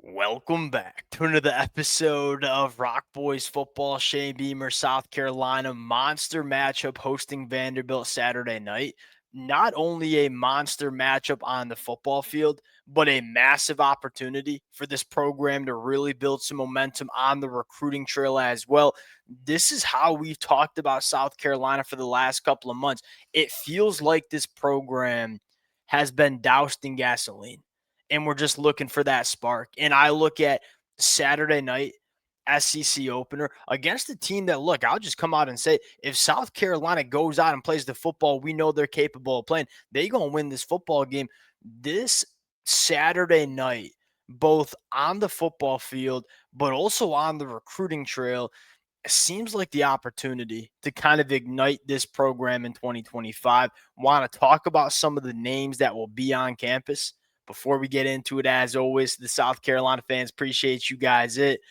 Welcome back to another episode of Rock Boys Football. Shane Beamer, South Carolina, monster matchup hosting Vanderbilt Saturday night. Not only a monster matchup on the football field, but a massive opportunity for this program to really build some momentum on the recruiting trail as well. This is how we've talked about South Carolina for the last couple of months. It feels like this program has been doused in gasoline and we're just looking for that spark. And I look at Saturday night SEC opener against a team that, look, I'll just come out and say, if South Carolina goes out and plays the football we know they're capable of playing, they're going to win this football game. This Saturday night, both on the football field, but also on the recruiting trail, seems like the opportunity to kind of ignite this program in 2025. Want to talk about some of the names that will be on campus before we get into it. As always, the South Carolina fans appreciate you guys. It's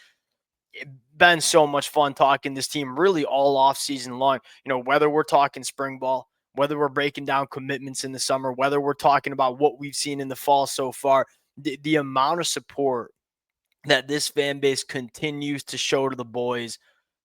been so much fun talking this team really all off season long. Whether we're talking spring ball, whether we're breaking down commitments in the summer, whether we're talking about what we've seen in the fall so far, the amount of support that this fan base continues to show to the boys,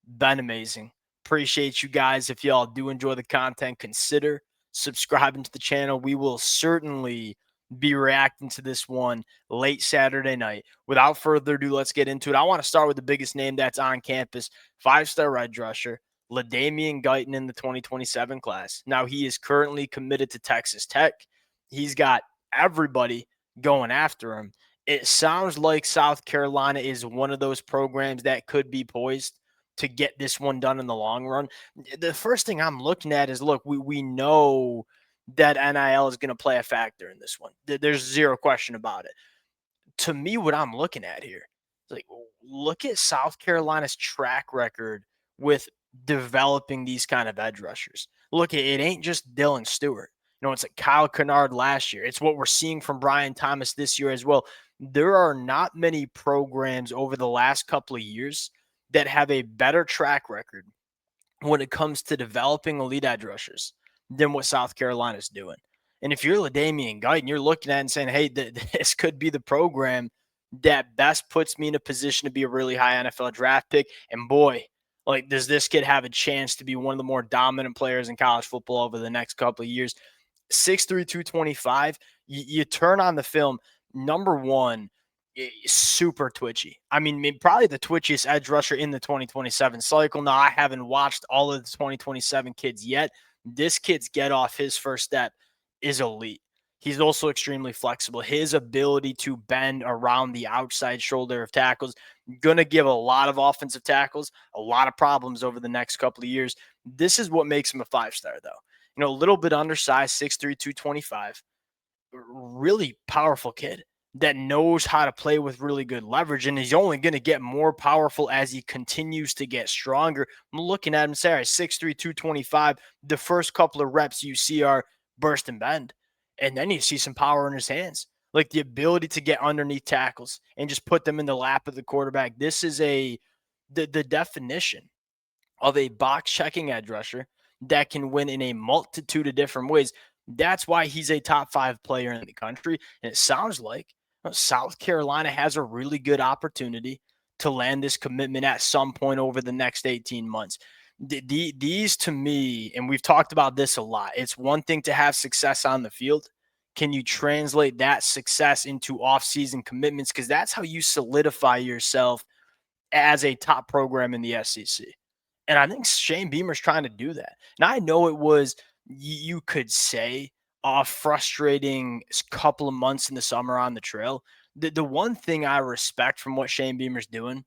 been amazing. Appreciate you guys. If y'all do enjoy the content, consider subscribing to the channel. We will certainly be reacting to this one late Saturday night. Without further ado, let's get into it. I want to start with the biggest name that's on campus, five-star edge rusher, Leamian Gayton in the 2027 class. Now, he is currently committed to Texas Tech. He's got everybody going after him. It sounds like South Carolina is one of those programs that could be poised to get this one done in the long run. The first thing I'm looking at is, look, we know that NIL is going to play a factor in this one. There's zero question about it. To me, what I'm looking at here is like, look at South Carolina's track record with developing these kind of edge rushers. Look, it ain't just Dylan Stewart. It's like Kyle Kennard last year. It's what we're seeing from Brian Thomas this year as well. There are not many programs over the last couple of years that have a better track record when it comes to developing elite edge rushers than what South Carolina's doing. And if you're Leamian Gayton, you're looking at it and saying, hey, this could be the program that best puts me in a position to be a really high NFL draft pick. And boy, like, does this kid have a chance to be one of the more dominant players in college football over the next couple of years. 6'3", 225. You turn on the film, number one, super twitchy. I mean, probably the twitchiest edge rusher in the 2027 cycle. Now, I haven't watched all of the 2027 kids yet. This kid's get off his first step is elite. He's also extremely flexible. His ability to bend around the outside shoulder of tackles, going to give a lot of offensive tackles a lot of problems over the next couple of years. This is what makes him a five-star, though. A little bit undersized, 6'3", 225. Really powerful kid that knows how to play with really good leverage, and he's only going to get more powerful as he continues to get stronger. I'm looking at him, say, all right, 6'3", 225. The first couple of reps you see are burst and bend, and then you see some power in his hands, like the ability to get underneath tackles and just put them in the lap of the quarterback. This is the definition of a box checking edge rusher that can win in a multitude of different ways. That's why he's a top 5 player in the country. And it sounds like South Carolina has a really good opportunity to land this commitment at some point over the next 18 months. These, to me, and we've talked about this a lot, it's one thing to have success on the field. Can you translate that success into offseason commitments? Because that's how you solidify yourself as a top program in the SEC. And I think Shane Beamer's trying to do that. And I know it was, you could say, a frustrating couple of months in the summer on the trail. The one thing I respect from what Shane Beamer's doing,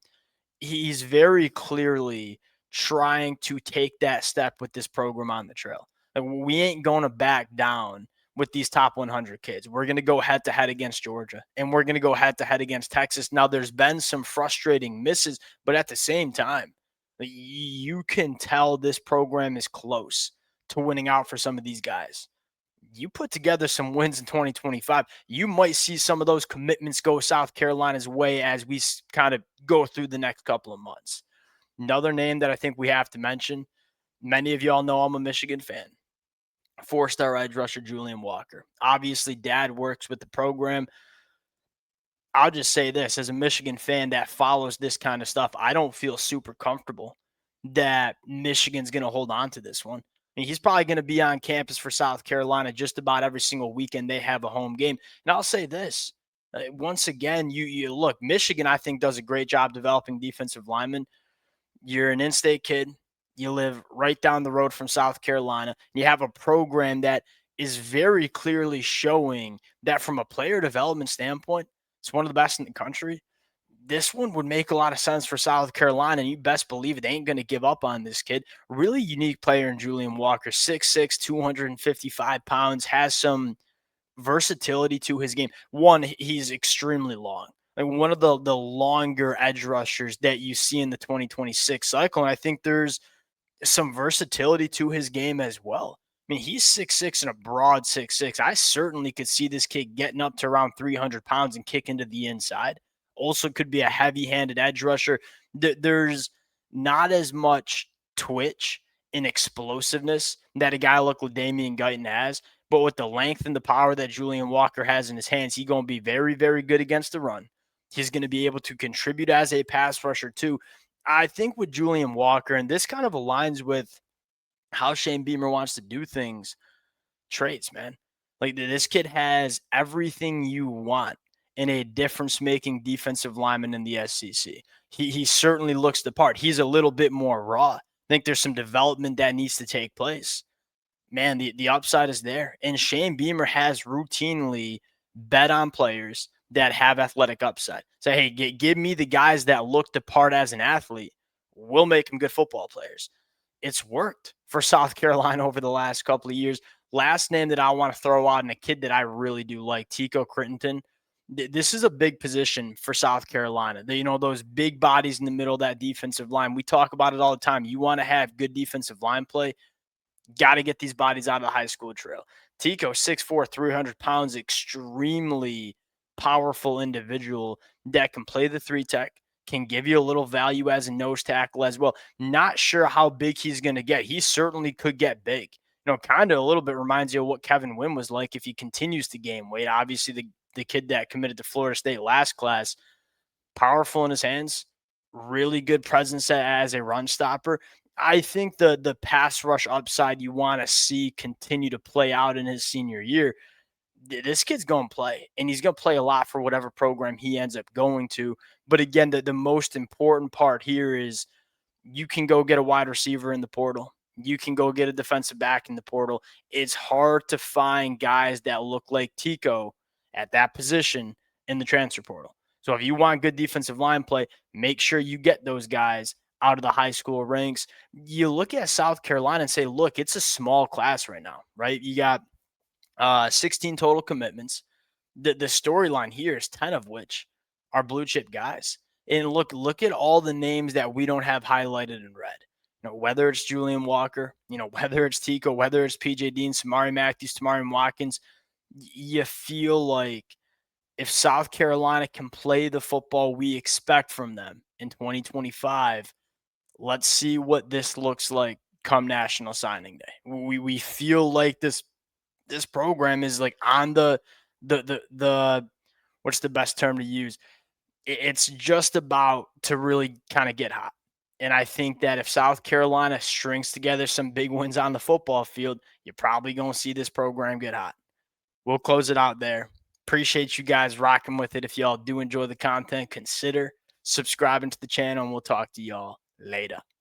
he's very clearly trying to take that step with this program on the trail. Like, we ain't going to back down with these top 100 kids. We're going to go head to head against Georgia, and we're going to go head to head against Texas. Now, there's been some frustrating misses, but at the same time, you can tell this program is close to winning out for some of these guys. You put together some wins in 2025, you might see some of those commitments go South Carolina's way as we kind of go through the next couple of months. Another name that I think we have to mention, many of y'all know I'm a Michigan fan. 4-star edge rusher Julian Walker. Obviously, dad works with the program. I'll just say this as a Michigan fan that follows this kind of stuff, I don't feel super comfortable that Michigan's going to hold on to this one. I mean, he's probably going to be on campus for South Carolina just about every single weekend they have a home game. And I'll say this once again, you look, Michigan, I think, does a great job developing defensive linemen. You're an in-state kid. You live right down the road from South Carolina. You have a program that is very clearly showing that from a player development standpoint, it's one of the best in the country. This one would make a lot of sense for South Carolina, and you best believe it, they ain't going to give up on this kid. Really unique player in Julian Walker, 6'6", 255 pounds, has some versatility to his game. One, he's extremely long. Like one of the longer edge rushers that you see in the 2026 cycle. And I think there's some versatility to his game as well. I mean, he's 6'6" and a broad 6'6". I certainly could see this kid getting up to around 300 pounds and kicking to the inside. Also, could be a heavy handed edge rusher. There's not as much twitch and explosiveness that a guy like Leamian Gayton has. But with the length and the power that Julian Walker has in his hands, he's going to be very, very good against the run. He's going to be able to contribute as a pass rusher, too. I think with Julian Walker, and this kind of aligns with how Shane Beamer wants to do things, traits, man. Like this kid has everything you want in a difference making defensive lineman in the SEC. He certainly looks the part. He's a little bit more raw. I think there's some development that needs to take place. Man, the upside is there. And Shane Beamer has routinely bet on players that have athletic upside. Say, hey, give me the guys that look the part as an athlete. We'll make them good football players. It's worked for South Carolina over the last couple of years. Last name that I want to throw out, and a kid that I really do like, Tico Crittenton. This is a big position for South Carolina. Those big bodies in the middle of that defensive line. We talk about it all the time. You want to have good defensive line play. Got to get these bodies out of the high school trail. Tico, 6'4", 300 pounds, extremely powerful individual that can play the three tech, can give you a little value as a nose tackle as well. Not sure how big he's going to get. He certainly could get big. Kind of a little bit reminds you of what Kevin Wynn was like if he continues to gain weight. Obviously, the kid that committed to Florida State last class, powerful in his hands, really good presence as a run stopper. I think the pass rush upside you want to see continue to play out in his senior year. This kid's going to play, and he's going to play a lot for whatever program he ends up going to. But again, the most important part here is you can go get a wide receiver in the portal. You can go get a defensive back in the portal. It's hard to find guys that look like Tico at that position in the transfer portal. So if you want good defensive line play, make sure you get those guys out of the high school ranks. You look at South Carolina and say, look, it's a small class right now, right? You got 16 total commitments. The storyline here is 10 of which are blue chip guys. And look at all the names that we don't have highlighted in red. Whether it's Julian Walker, whether it's Tico, whether it's PJ Dean, Samari Matthews, Tamarian Watkins, you feel like if South Carolina can play the football we expect from them in 2025, let's see what this looks like come National Signing Day. We feel like this program is like on the what's the best term to use? It's just about to really kind of get hot. And I think that if South Carolina strings together some big wins on the football field, you're probably going to see this program get hot. We'll close it out there. Appreciate you guys rocking with it. If y'all do enjoy the content, consider subscribing to the channel, and we'll talk to y'all later.